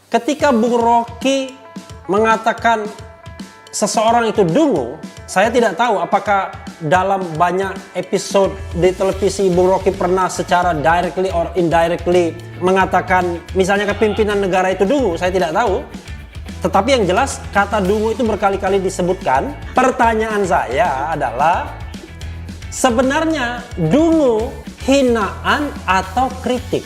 ketika Bung Rocky mengatakan seseorang itu dungu, saya tidak tahu apakah dalam banyak episode di televisi Bung Rocky pernah secara directly or indirectly mengatakan misalnya kepimpinan negara itu dungu, saya tidak tahu. Tetapi yang jelas kata dungu itu berkali-kali disebutkan. Pertanyaan saya adalah, sebenarnya dungu hinaan atau kritik?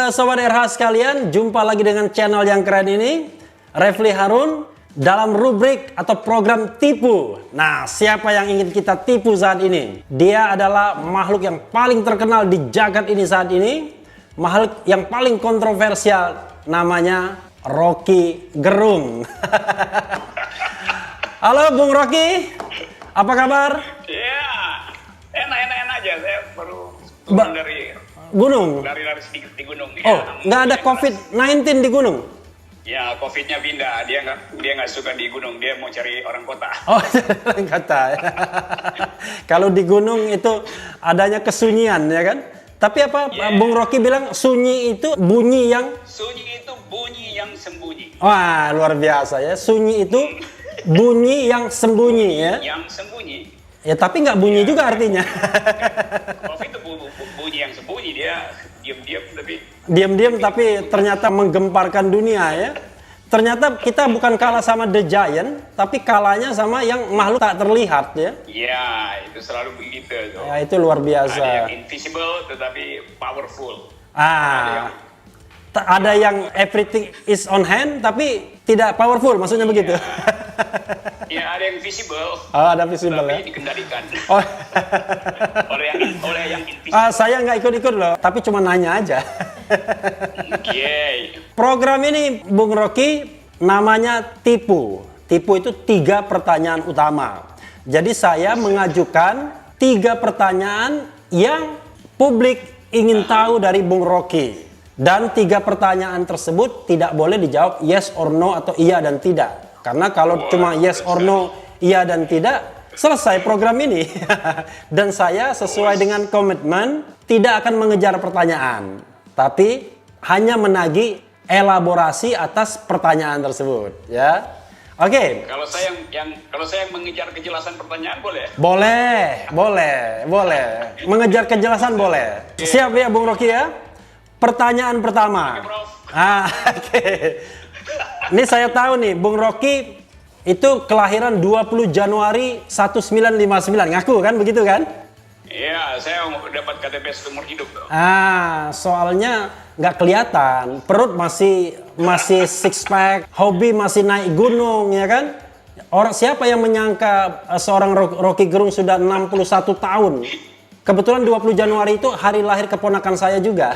Sobat RH sekalian, jumpa lagi dengan channel yang keren ini, Refli Harun, dalam rubrik atau program tipu. Nah, siapa yang ingin kita tipu saat ini? Dia adalah makhluk yang paling terkenal di jagat ini saat ini, makhluk yang paling kontroversial, namanya Rocky Gerung. Halo Bung Rocky, apa kabar? Ya, enak aja, saya baru turun dari gunung. Lari sedikit di gunung. Oh, ya, nggak ada COVID-19 di gunung? Ya, COVID-nya pindah. Dia nggak suka di gunung. Dia mau cari orang kota. Oh, orang kota. Kalau di gunung itu adanya kesunyian, ya kan? Tapi apa Bung Rocky bilang sunyi itu bunyi yang... Sunyi itu bunyi yang sembunyi. Wah, luar biasa ya. Sunyi itu bunyi yang sembunyi ya. Yang sembunyi. Ya, tapi nggak bunyi juga artinya. COVID itu bunyi yang sembunyi. Dia diam-diam tapi... Diam-diam tapi ternyata menggemparkan dunia ya. Ternyata kita bukan kalah sama The Giant, tapi kalahnya sama yang makhluk tak terlihat ya. Ya, itu selalu begitu. Ya, itu luar biasa. Ada yang invisible tetapi powerful. Ada yang everything is on hand tapi tidak powerful, maksudnya begitu. Ya, ada yang visible. Oh, ada visible tapi ya. Dikendalikan. Oh. oleh yang invisible. Saya nggak ikut-ikut loh, tapi cuma nanya aja. Okay. Program ini Bung Rocky namanya tipu. Tipu itu 3 pertanyaan utama. Jadi saya mengajukan 3 pertanyaan yang publik ingin tahu dari Bung Rocky. Dan 3 pertanyaan tersebut tidak boleh dijawab yes or no atau iya dan tidak. Karena kalau cuma yes or no, iya dan tidak, selesai program ini. Dan saya sesuai dengan komitmen tidak akan mengejar pertanyaan, tapi hanya menagih elaborasi atas pertanyaan tersebut, ya. Oke. Kalau saya yang mengejar kejelasan pertanyaan boleh? Boleh. Mengejar kejelasan boleh. Siap ya Bung Rocky ya? Pertanyaan pertama. Oke. Ini saya tahu nih, Bung Rocky itu kelahiran 20 Januari 1959. Ngaku kan, begitu kan? Iya, saya mau dapat KTP seumur hidup tuh. Soalnya nggak kelihatan. Perut masih six pack, hobi masih naik gunung, ya kan? Siapa yang menyangka seorang Rocky Gerung sudah 61 tahun? Kebetulan 20 Januari itu hari lahir keponakan saya juga.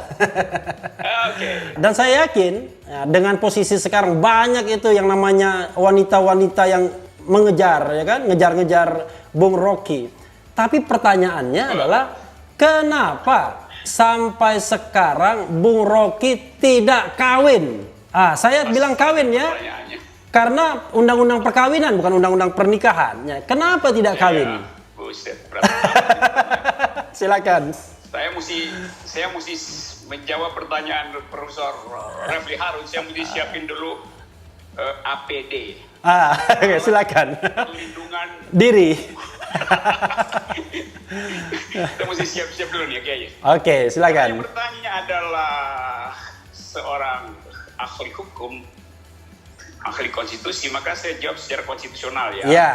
Okay. Dan saya yakin ya, dengan posisi sekarang banyak itu yang namanya wanita-wanita yang mengejar, ya kan, ngejar-ngejar Bung Rocky. Tapi pertanyaannya adalah kenapa sampai sekarang Bung Rocky tidak kawin? Saya bilang kawin ya, karena undang-undang perkawinan bukan undang-undang pernikahan. Ya, kenapa tidak kawin? Buset, silakan. Saya mesti menjawab pertanyaan Profesor Refli Harun. Saya mesti siapin dulu APD. Oke, silakan. Perlindungan diri. Kita mesti siap-siap dulu nih, oke? Oke, silakan. Yang bertanya adalah seorang ahli hukum, ahli konstitusi, maka saya jawab secara konstitusional ya. Ya.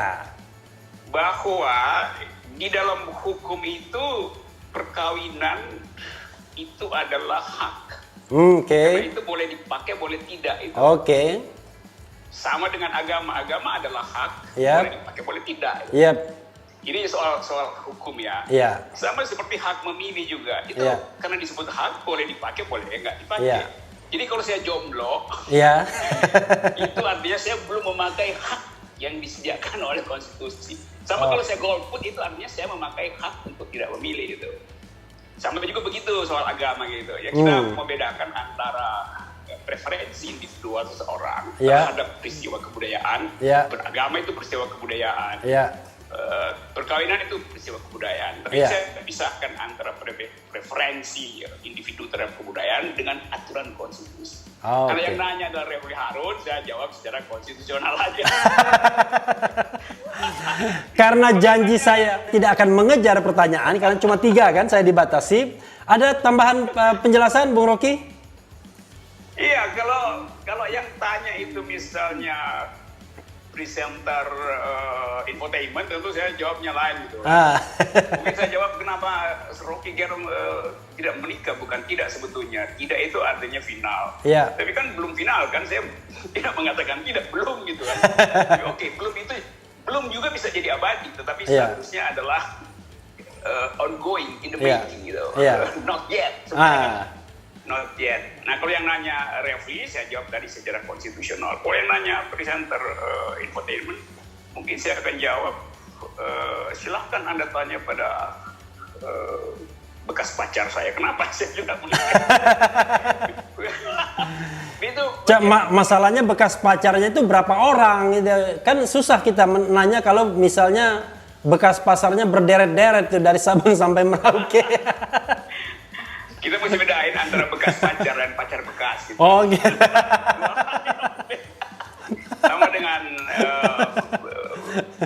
Bahwa di dalam hukum itu perkawinan itu adalah hak. Oke. Karena itu boleh dipakai, boleh tidak itu. Oke. Sama dengan agama adalah hak, Yep. boleh dipakai, boleh tidak. Yep. Ini soal hukum ya. Iya. Sama seperti hak memilih juga. Itu Iya. karena disebut hak, boleh dipakai, boleh enggak dipakai. Iya. Jadi kalau saya jomblo, Iya. itu artinya saya belum memakai hak yang disediakan oleh konstitusi. Sama kalau saya golput, itu artinya saya memakai hak untuk tidak memilih gitu. Sama juga begitu soal agama gitu. Ya kita membedakan antara preferensi individual seseorang terhadap peristiwa kebudayaan. Beragama itu peristiwa kebudayaan. Perkawinan itu peristiwa kebudayaan. Tapi saya pisahkan antara preferensi individu terhadap kebudayaan dengan aturan konstitusi. Karena yang nanya adalah Refli Harun, saya jawab secara konstitusional aja. Karena janji saya tidak akan mengejar pertanyaan, karena cuma 3 kan, saya dibatasi. Ada tambahan penjelasan, Bung Rocky? Iya, kalau yang tanya itu misalnya presenter infotainment, tentu saya jawabnya lain gitu. Mungkin saya jawab kenapa Rocky Gerung tidak menikah, bukan tidak sebetulnya. Tidak itu artinya final. Tapi kan belum final kan, saya tidak mengatakan tidak, belum gitu kan. Oke, belum itu, belum juga bisa jadi abadi, tetapi statusnya adalah ongoing, in the making gitu. Not yet. Not yet. Nah, kalau yang nanya Refli, saya jawab tadi secara konstitusional. Kalau yang nanya presenter infotainment, mungkin saya akan jawab, silahkan Anda tanya pada bekas pacar saya, kenapa saya juga menikah. Itu masalahnya bekas pacarnya itu berapa orang gitu. Kan susah kita menanya kalau misalnya bekas pasarnya berderet-deret tuh dari Sabang sampai Merauke. Kita mesti bedain antara bekas pacar dan pacar bekas gitu. Oh gitu. Sama dengan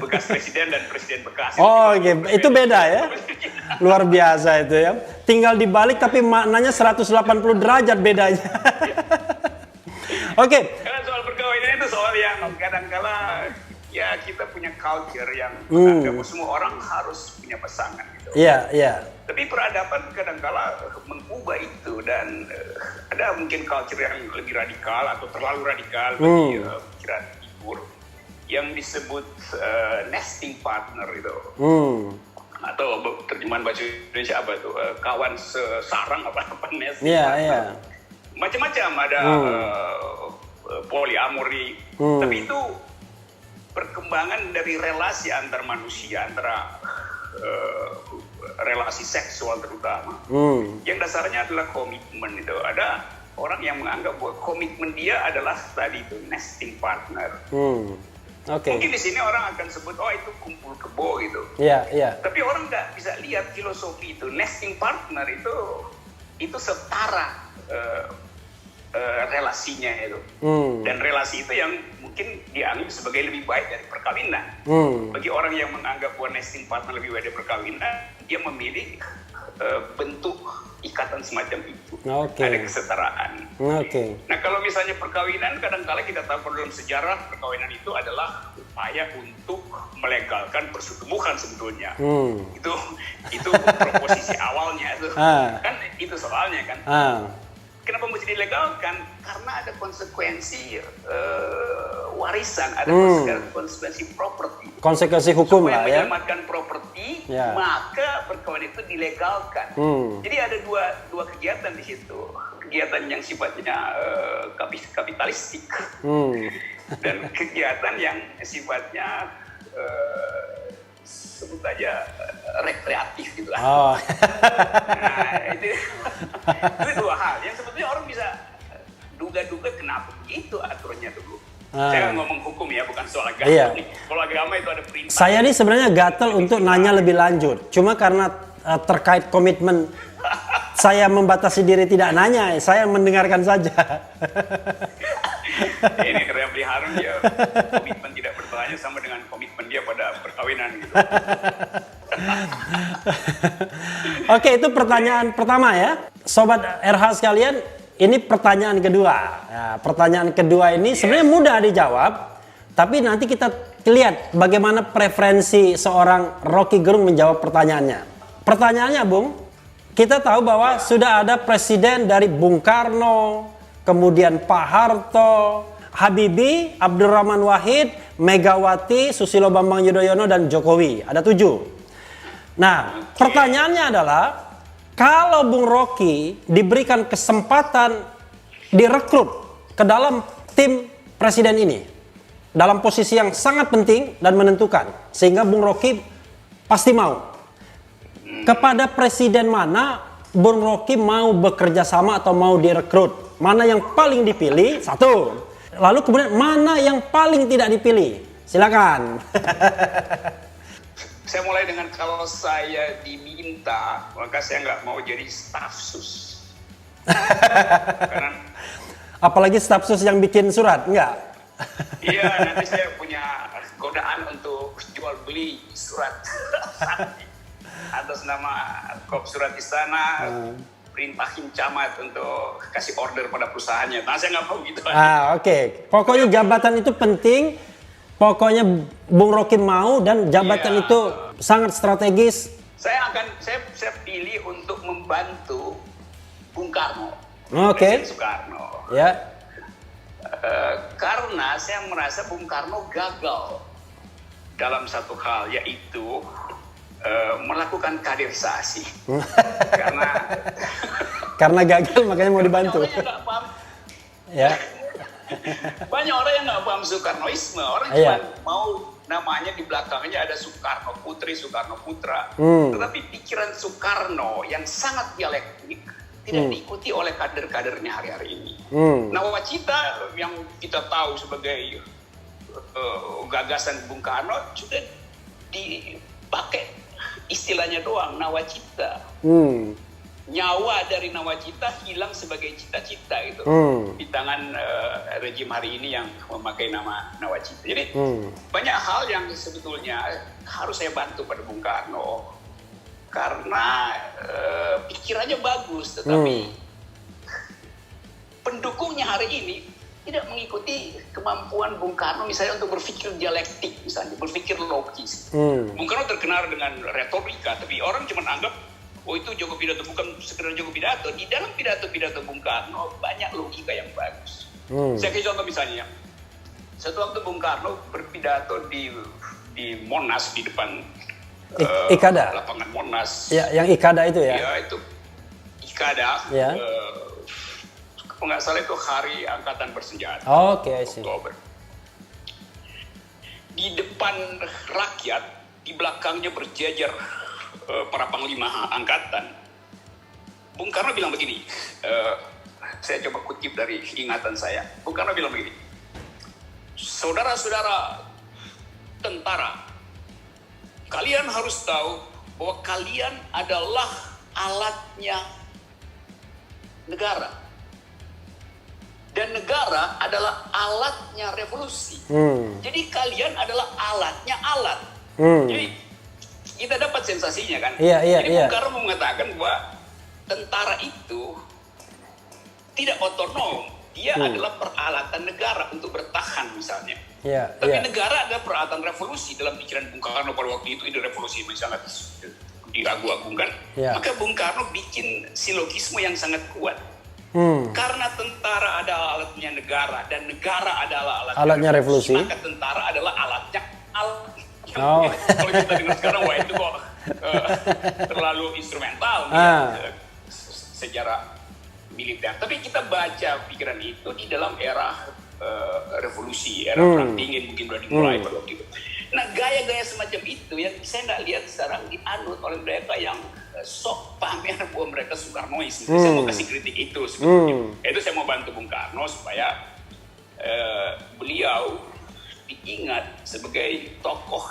bekas presiden dan presiden bekas. Oh gitu. Itu beda ya. Luar biasa itu ya. Tinggal dibalik tapi maknanya 180 derajat bedanya. Oke. Karena soal perkawinan itu soal yang kadang-kala ya kita punya culture yang menganggap semua orang harus punya pasangan gitu. Iya. Tapi peradaban kadang-kala mengubah itu, dan ada mungkin culture yang lebih radikal atau terlalu radikal bagi pikiran timur yang disebut nesting partner itu. Atau terjemahan bahasa Indonesia apa itu? Kawan sesarang apa nesting partner. Macam-macam ada poliamori. Tapi itu perkembangan dari relasi antar manusia, antara relasi seksual terutama, yang dasarnya adalah komitmen itu. Ada orang yang menganggap bahwa komitmen dia adalah tadi itu nesting partner. Mungkin di sini orang akan sebut, oh itu kumpul kebo gitu. Tapi orang nggak bisa lihat filosofi itu. Nesting partner itu setara relasinya itu. Dan relasi itu yang mungkin dianggap sebagai lebih baik dari perkawinan. Bagi orang yang menganggap bahwa nesting partner lebih baik dari perkawinan, dia memilih bentuk ikatan semacam itu. Ada kesetaraan. Nah, kalau misalnya perkawinan, kadang-kala kita tahu dalam sejarah perkawinan itu adalah upaya untuk melegalkan persetubuhan sebetulnya. Itu proposisi awalnya itu. Kan itu soalnya kan. Kenapa mesti dilegalkan? Karena ada konsekuensi warisan, ada konsekuensi properti. Konsekuensi hukum lah ya. Menyelamatkan properti, maka perkawinan itu dilegalkan. Jadi ada dua kegiatan di situ. Kegiatan yang sifatnya kapitalistik dan kegiatan yang sifatnya sebut aja rekreatif gitu lah. Nah, itu dua hal yang sebetulnya orang bisa duga-duga kenapa begitu aturannya dulu. Saya ngomong hukum ya, bukan soal agama. Kalau agama itu ada perintah. Saya nih sebenarnya gatel untuk nanya lebih lanjut. Cuma karena terkait komitmen, saya membatasi diri tidak nanya. Saya mendengarkan saja. Ini Refli Harun, dia komitmen tidak bertanya sama dengan komitmen dia pada perkawinan gitu. Oke, itu pertanyaan pertama ya. Sobat RH sekalian, ini pertanyaan kedua. Nah, pertanyaan kedua ini sebenarnya mudah dijawab, tapi nanti kita lihat bagaimana preferensi seorang Rocky Gerung menjawab pertanyaannya. Pertanyaannya, Bung, kita tahu bahwa sudah ada presiden dari Bung Karno, kemudian Pak Harto, Habibie, Abdurrahman Wahid, Megawati, Susilo Bambang Yudhoyono, dan Jokowi. Ada 7. Nah, pertanyaannya adalah, kalau Bung Rocky diberikan kesempatan direkrut ke dalam tim presiden ini, dalam posisi yang sangat penting dan menentukan, sehingga Bung Rocky pasti mau. Kepada presiden mana Bung Rocky mau bekerja sama atau mau direkrut? Mana yang paling dipilih? Satu. Lalu kemudian mana yang paling tidak dipilih? Silakan. Saya mulai dengan kalau saya diminta, maka saya nggak mau jadi staf sus. Karena, apalagi staf sus yang bikin surat, enggak? iya, nanti saya punya godaan untuk jual beli surat atas nama kop surat istana, perintahin camat untuk kasih order pada perusahaannya. Nah, saya nggak mau gitu. Oke. Pokoknya jabatan itu penting. Pokoknya Bung Rocky mau dan jabatan itu sangat strategis. Saya pilih untuk membantu Bung Karno. Oke. Presiden Soekarno. Ya. Karena saya merasa Bung Karno gagal dalam satu hal, yaitu melakukan kaderisasi. Karena gagal makanya mau dibantu. Banyak orang yang nggak paham. Ya. Banyak orang yang nggak paham Soekarnoisme. Orang cuma mau namanya di belakangnya ada Soekarno Putri, Soekarno Putra. Tetapi pikiran Soekarno yang sangat dialektik tidak diikuti oleh kader-kadernya hari-hari ini. Nawacita yang kita tahu sebagai gagasan Bung Karno juga dipakai istilahnya doang, nawacita. Nyawa dari nawacita hilang sebagai cita-cita gitu di tangan rejim hari ini yang memakai nama nawacita. Jadi banyak hal yang sebetulnya harus saya bantu pada Bung Karno karena pikirannya bagus, tetapi pendukungnya hari ini tidak mengikuti kemampuan Bung Karno misalnya untuk berpikir dialektik, misalnya berpikir logis. Bung Karno terkenal dengan retorika, tapi orang cuma anggap oh itu Joko Pidato, bukan sekedar Joko Pidato. Di dalam pidato-pidato Bung Karno banyak logika yang bagus. Saya kasih contoh misalnya, satu waktu Bung Karno berpidato di Monas, di depan Ikada. Lapangan Monas. Ya, yang Ikada itu ya? Ya, itu Ikada. Ya. Kalau nggak salah itu Hari Angkatan Bersenjata. Oke, I see. Oktober. Di depan rakyat, di belakangnya berjejer para panglima angkatan. Bung Karno bilang begini, saya coba kutip dari ingatan saya. Bung Karno bilang begini, saudara-saudara tentara, kalian harus tahu bahwa kalian adalah alatnya negara. Dan negara adalah alatnya revolusi. Jadi kalian adalah alatnya alat. Jadi kita dapat sensasinya kan. Jadi Bung Karno mengatakan bahwa tentara itu tidak otonom. Dia adalah peralatan negara untuk bertahan misalnya. Tapi negara adalah peralatan revolusi dalam pikiran Bung Karno pada waktu itu. Ide revolusi sangat diragu-agungkan. Maka Bung Karno bikin silogisme yang sangat kuat. Karena tentara adalah alatnya negara dan negara adalah alatnya revolusi, maka tentara adalah alatnya kalau kita dengar sekarang, wah itu kok terlalu instrumental sejarah militer. Tapi kita baca pikiran itu di dalam era revolusi, era perang dingin mungkin sudah dimulai pada waktu itu. Nah, gaya-gaya semacam itu yang saya nggak lihat sekarang dianut oleh mereka yang sok pamer bahwa mereka Soekarnois. Saya mau kasih kritik itu sebetulnya. Itu saya mau bantu Bung Karno supaya beliau diingat sebagai tokoh.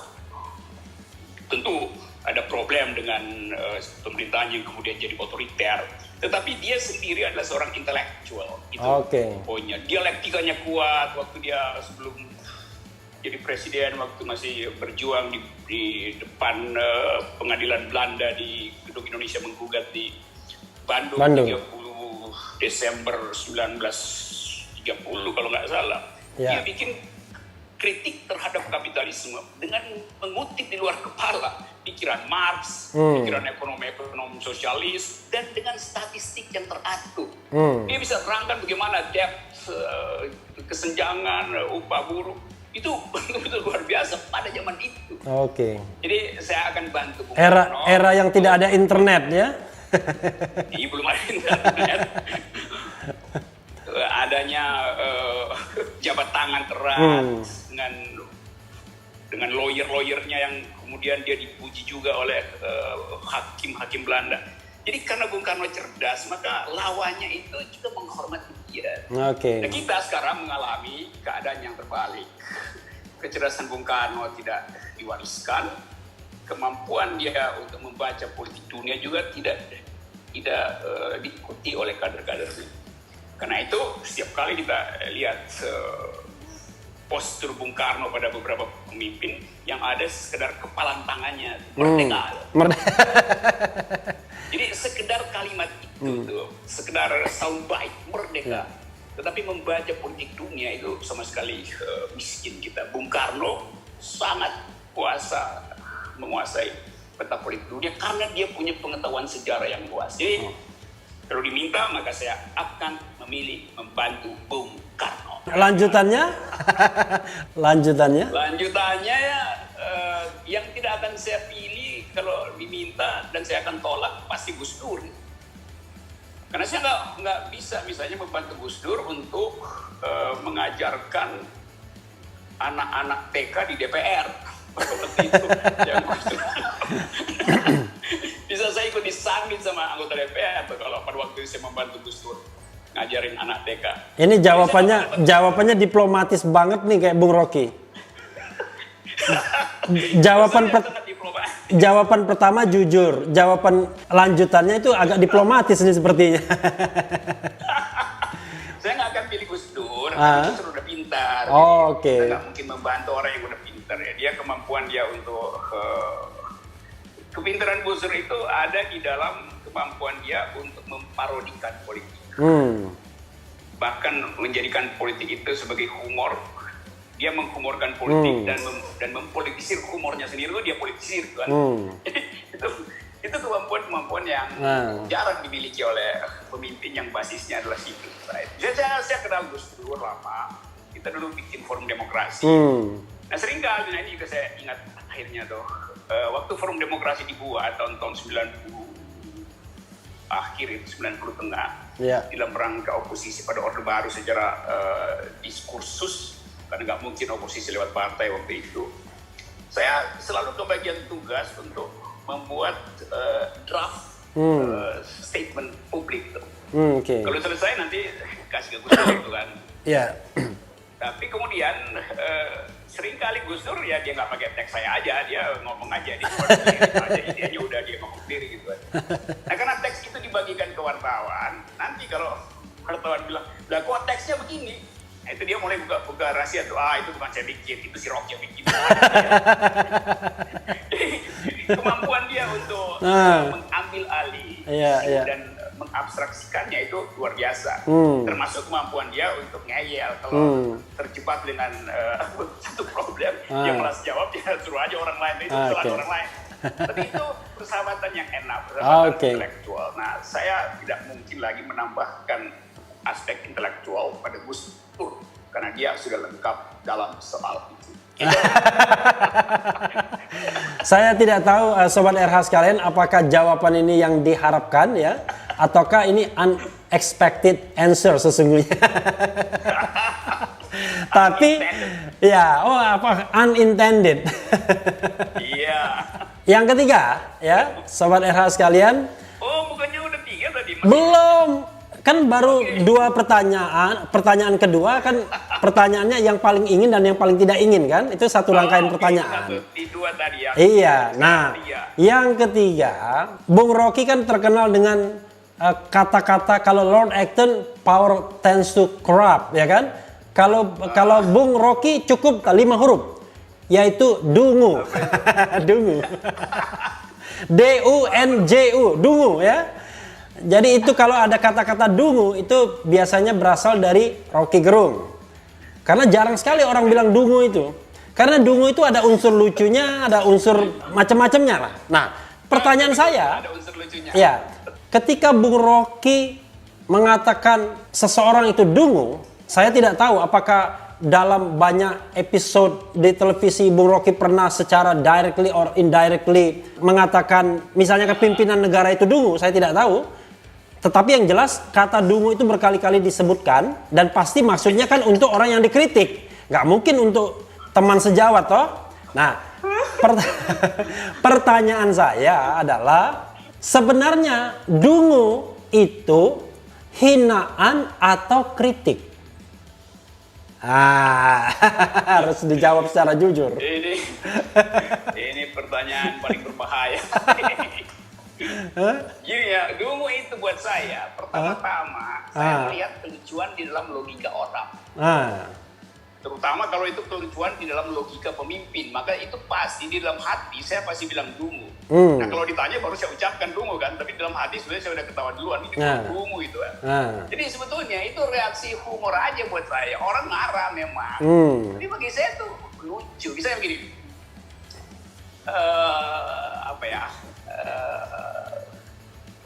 Tentu ada problem dengan pemerintahan yang kemudian jadi otoriter. Tetapi dia sendiri adalah seorang intelektual. Itu poinnya. Dialektikanya kuat waktu dia sebelum jadi presiden, waktu masih berjuang di depan pengadilan Belanda di Gedung Indonesia Menggugat di Bandung. 30 Desember 1930 kalau nggak salah. Dia bikin kritik terhadap kapitalisme dengan mengutip di luar kepala pikiran Marx, pikiran ekonom sosialis, dan dengan statistik yang teratur. Dia bisa terangkan bagaimana depth kesenjangan upah buruh itu betul-betul luar biasa pada zaman itu. Jadi saya akan bantu Bung Karno. Era yang tidak ada internet ya? Iya, belum ada internet. Adanya jabat tangan erat dengan lawyer-lawyernya yang kemudian dia dipuji juga oleh hakim-hakim Belanda. Jadi karena Bung Karno cerdas, maka lawannya itu juga menghormati dia. Oke. Nah, kita sekarang mengalami keadaan yang terbalik. Kecerdasan Bung Karno tidak diwariskan, kemampuan dia untuk membaca politik dunia juga tidak diikuti oleh kader-kadernya. Karena itu setiap kali kita lihat postur Bung Karno pada beberapa pemimpin yang ada sekedar kepalan tangannya merdeka. Jadi sekedar kalimat itu tuh, sekedar soundbite merdeka. Tetapi membaca politik dunia itu sama sekali miskin kita. Bung Karno sangat menguasai peta politik dunia karena dia punya pengetahuan sejarah yang luas. Jadi kalau diminta maka saya akan memilih membantu Bung Karno. Lanjutannya? Lanjutannya ya yang tidak akan saya pilih kalau diminta dan saya akan tolak pasti Gus Dur. Karena saya nggak bisa misalnya membantu Gus Dur untuk mengajarkan anak-anak TK di DPR. Seperti itu yang Gus Dur. Bisa saya ikut disambit sama anggota DPR kalau pada waktu itu saya membantu Gus Dur ngajarin anak TK. Ini jawabannya diplomatis banget nih kayak Bung Rocky. Jawaban pertama jujur, jawaban lanjutannya itu agak diplomatis nih sepertinya. Saya nggak akan pilih Gus Dur, Gus Dur udah pintar. Oke. Saya nggak mungkin membantu orang yang udah pintar ya. Dia kemampuan dia untuk kepintaran Gus Dur itu ada di dalam kemampuan dia untuk memparodikan politik. Bahkan menjadikan politik itu sebagai humor. Dia menghumorkan politik dan mempolitisir humornya sendiri itu dia politisir kan. Itu kemampuan yang jarang dimiliki oleh pemimpin yang basisnya adalah sipil. Saya kenal Gus Dur lama. Kita dulu bikin forum demokrasi. Nah seringkali ini juga saya ingat akhirnya tuh waktu forum demokrasi dibuat tahun-tahun 90 akhir itu 90 tengah dalam rangka oposisi pada Orde Baru secara diskursus. Karena nggak mungkin oposisi lewat partai waktu itu. Saya selalu kebagian tugas untuk membuat draft statement publik tuh. Kalau selesai nanti kasih ke Gus Dur gitu kan. Tapi kemudian seringkali Gus Dur ya dia nggak pakai teks saya aja, dia ngomong aja, dia udah dia ngomong sendiri gitu. Nah karena teks itu dibagikan ke wartawan, nanti kalau wartawan bilang, lah kok teksnya begini? Nah, itu dia mulai buka rahasia tuh, itu bukan saya bikin, itu si Rocky yang bikin. Kemampuan dia untuk mengambil alih dan mengabstraksikannya itu luar biasa. Termasuk kemampuan dia untuk ngeyel kalau terjebak dengan satu problem, dia malas jawab, dia suruh aja orang lain, itu salah orang lain. Tapi itu persahabatan yang enak, persahabatan intelektual. Nah, saya tidak mungkin lagi menambahkan aspek intelektual pada Gus Dur karena dia sudah lengkap dalam soal itu. Saya tidak tahu Sobat RH sekalian apakah jawaban ini yang diharapkan ya ataukah ini unexpected answer sesungguhnya. Tapi ya unintended. Iya. Yang ketiga ya Sobat RH sekalian. Oh bukannya udah 3 tadi? Belum. Kan baru 2 pertanyaan. Pertanyaan kedua kan pertanyaannya yang paling ingin dan yang paling tidak ingin kan? Itu satu rangkaian pertanyaan. Itu 2 tadi ya. Iya. Nah, yang ketiga, Bung Rocky kan terkenal dengan kata-kata kalau Lord Acton power tends to corrupt, ya kan? Kalau Bung Rocky cukup 5 huruf, yaitu dungu. Dungu. D-U-N-J-U, dungu ya. Jadi itu kalau ada kata-kata dungu itu biasanya berasal dari Rocky Gerung. Karena jarang sekali orang bilang dungu itu. Karena dungu itu ada unsur lucunya, ada unsur macam-macamnya lah. Nah, pertanyaan saya, ada unsur lucunya. Ya, ketika Bung Rocky mengatakan seseorang itu dungu, saya tidak tahu apakah dalam banyak episode di televisi Bung Rocky pernah secara directly or indirectly mengatakan misalnya kepimpinan negara itu dungu, saya tidak tahu. Tetapi yang jelas kata dungu itu berkali-kali disebutkan dan pasti maksudnya kan untuk orang yang dikritik. Nggak mungkin untuk teman sejawat toh. Nah, pertanyaan saya adalah sebenarnya dungu itu hinaan atau kritik? Harus dijawab secara jujur. Ini pertanyaan paling berbahaya. Gini ya, dungu itu buat saya pertama-tama saya melihat kelucuan di dalam logika orang. Terutama kalau itu kelucuan di dalam logika pemimpin, maka itu pasti di dalam hati saya pasti bilang dungu. Nah kalau ditanya baru saya ucapkan dungu kan, tapi dalam hati sebenarnya saya udah ketawa duluan, ini dungu itu kan. Jadi sebetulnya itu reaksi humor aja buat saya, orang marah memang. Tapi bagi saya tuh lucu, misalnya begini,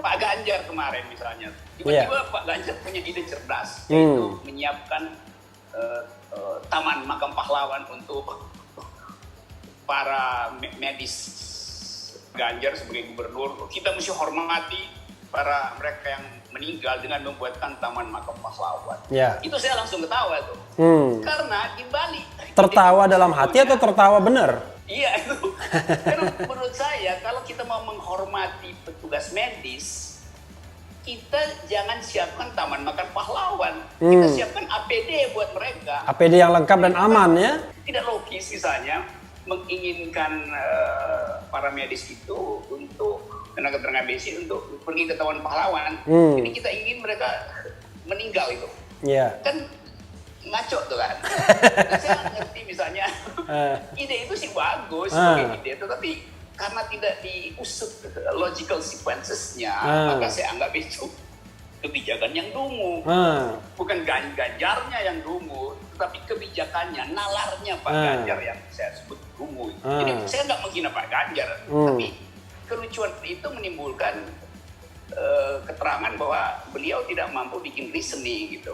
Pak Ganjar kemarin misalnya, tiba-tiba Pak Ganjar punya ide cerdas, yaitu menyiapkan taman makam pahlawan untuk para medis. Ganjar sebagai gubernur, kita mesti hormati para mereka yang meninggal dengan membuatkan taman makam pahlawan. Itu saya langsung ketawa tuh, karena di balik tertawa dalam hati atau tertawa benar? Iya itu, karena menurut saya kalau kita mau menghormati petugas medis, kita jangan siapkan taman makan pahlawan, kita siapkan APD buat mereka. APD yang lengkap dan aman ya? Tidak logis misalnya menginginkan para medis itu untuk tenaga medis untuk pergi ke taman pahlawan. Jadi kita ingin mereka meninggal itu. Kan ngaco tuh kan. Nah, saya ngerti misalnya ide itu sih bagus sebagai ide, tetapi karena tidak diusut logical sequences-nya, maka saya anggap itu kebijakan yang dungu. Bukan Ganjarnya yang dungu, tetapi kebijakannya, nalarnya Pak Ganjar yang saya sebut dungu. Jadi saya nggak menghina Pak Ganjar, tapi kelucuan itu menimbulkan keterangan bahwa beliau tidak mampu bikin reasoning gitu.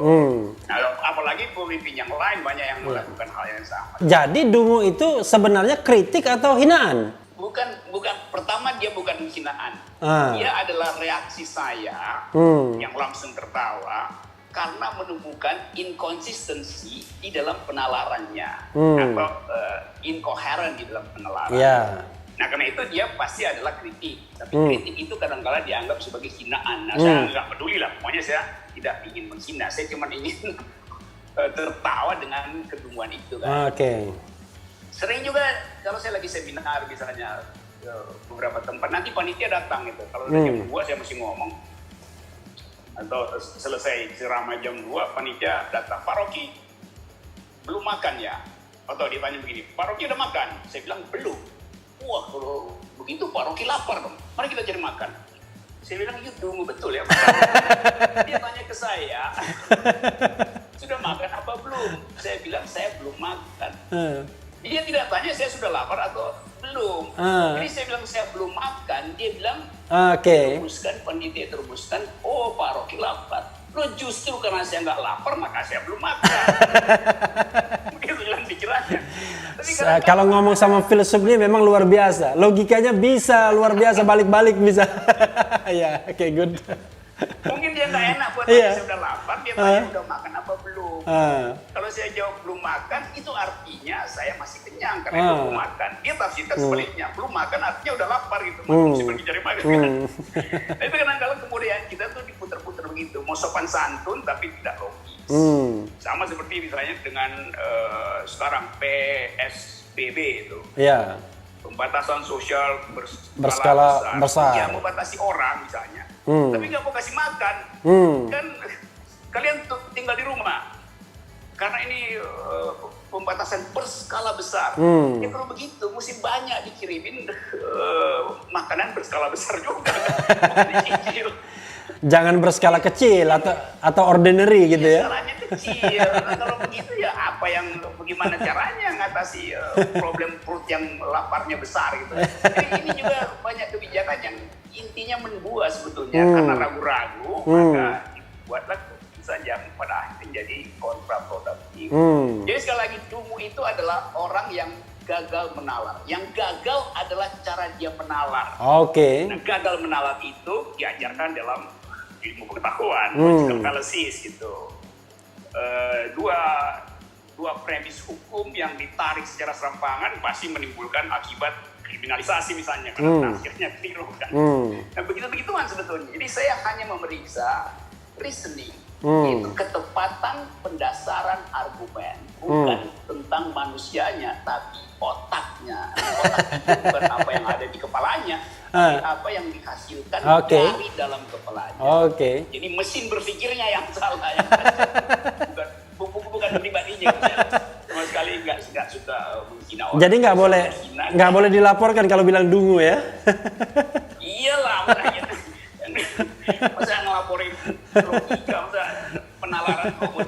Nah, apalagi pemimpin yang lain banyak yang melakukan hal yang sama. Jadi dungu itu sebenarnya kritik atau hinaan? Bukan. Pertama dia bukan hinaan. Dia adalah reaksi saya yang langsung tertawa karena menemukan inkonsistensi di dalam penalarannya atau incoherent di dalam penalaran. Nah karena itu dia pasti adalah kritik, tapi kritik itu kadang-kala dianggap sebagai hinaan. Nah saya nggak peduli lah, pokoknya saya tidak ingin menghina, saya cuma ingin tertawa dengan kedunguan itu kan. Sering juga kalau saya lagi seminar misalnya beberapa tempat, nanti panitia datang gitu, kalau udah jam 2 saya mesti ngomong, atau selesai ceramah jam 2 panitia datang, Pak Rocky belum makan ya? Atau dia tanya begini, Pak Rocky udah makan? Saya bilang belum. Wah kalau begitu Pak Rocky lapar dong, mari kita cari makan. Saya bilang itu dungu betul ya Pak. Dia tanya ke saya, sudah makan apa belum? Saya bilang saya belum makan. Dia tidak tanya saya sudah lapar atau belum. Jadi saya bilang saya belum makan, dia bilang teruskan, panitia teruskan, oh Pak Rocky lapar. Lo justru karena saya nggak lapar maka saya belum makan. Begitu jalan pikirannya. Kalau ngomong sama filsuf ini memang luar biasa. Logikanya bisa luar biasa, balik-balik bisa. Ya, good. Mungkin dia nggak enak buat saya udah lapar, dia tanya udah makan apa belum. Kalau saya jawab belum makan, itu artinya saya masih kenyang karena belum makan. Dia tafsirkan sebaliknya, belum makan artinya udah lapar gitu, mesti pergi cari makan. Nah, itu kadang-kadang kemudian kita tuh diputar-putar begitu, mau sopan santun tapi tidak logis. Sama seperti misalnya dengan sekarang PSBB itu. Pembatasan sosial berskala besar. Ya, membatasi orang misalnya. Tapi nggak mau kasih makan. Kan kalian tinggal di rumah. Karena ini pembatasan berskala besar. Ya kalau begitu mesti banyak dikirimin makanan berskala besar juga. Jangan berskala kecil atau ordinary gitu ya. Skalanya kecil. Nah, kalau begitu ya bagaimana caranya ngatasi problem perut yang laparnya besar gitu. Jadi ini juga banyak kebijakan yang intinya menbuat sebetulnya karena ragu-ragu maka dibuatlah saja pada akhirnya jadi kontraproduktif. Jadi sekali lagi dungu itu adalah orang yang gagal menalar. Yang gagal adalah cara dia menalar. Nah, gagal menalar itu diajarkan dalam ilmu pengetahuan, logical fallacies gitu. Dua premis hukum yang ditarik secara serampangan pasti menimbulkan akibat kriminalisasi misalnya karena akhirnya keliru kan. Nah begitu-begituan sebetulnya. Jadi saya hanya memeriksa reasoning, yaitu ketepatan pendasaran argumen, bukan tentang manusianya, tapi otaknya. Otak itu bukan apa yang ada di kepalanya, tapi apa yang dihasilkan dari dalam kepalanya. Jadi mesin berpikirnya yang salah, yang bukan pribadinya. Sama sekali nggak suka menghina orang. Jadi nggak boleh dilaporkan kalau bilang dungu ya? Iyalah, makanya masa ngelaporin logika, masa penalaran mau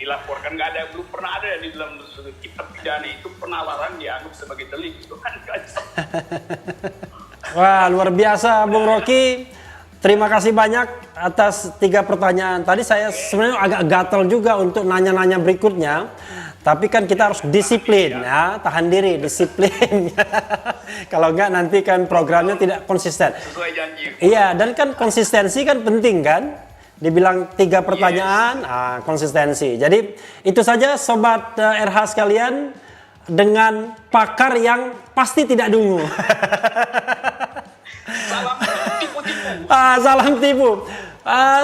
dilaporkan, belum pernah ada di dalam kitab pidana itu penalaran dianggap sebagai delik, itu kan. Wah, luar biasa Bung Rocky. Terima kasih banyak atas 3 pertanyaan. Tadi saya sebenarnya agak gatal juga untuk nanya-nanya berikutnya. Tapi kan kita harus disiplin ya, tahan diri, disiplin. Kalau enggak nanti kan programnya tidak konsisten. Sesuai janji. Iya, dan kan konsistensi kan penting kan? Dibilang 3 pertanyaan, konsistensi. Jadi itu saja sobat RH sekalian dengan pakar yang pasti tidak dungu. Salam tipu-tipu. Salam tipu.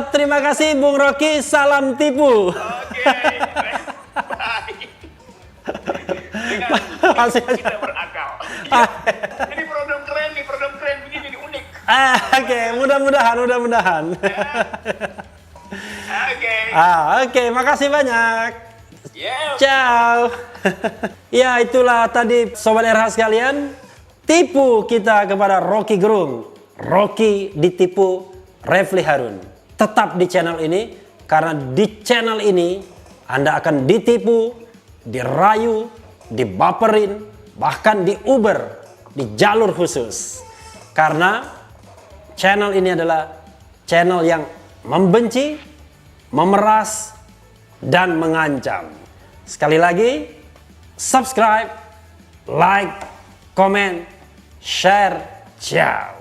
Terima kasih Bung Rocky, salam tipu. Oke. Baik. Dengan kita berakal. Jadi program keren begini jadi unik. Oke, mudah-mudahan. Oke, makasih banyak. Ciao. Ya, itulah tadi sobat RH sekalian, tipu kita kepada Rocky Gerung. Rocky ditipu Refly Harun. Tetap di channel ini, karena di channel ini Anda akan ditipu, dirayu, dibaperin, bahkan di Uber, di jalur khusus. Karena channel ini adalah channel yang membenci, memeras, dan mengancam. Sekali lagi, subscribe, like, comment, share, ciao.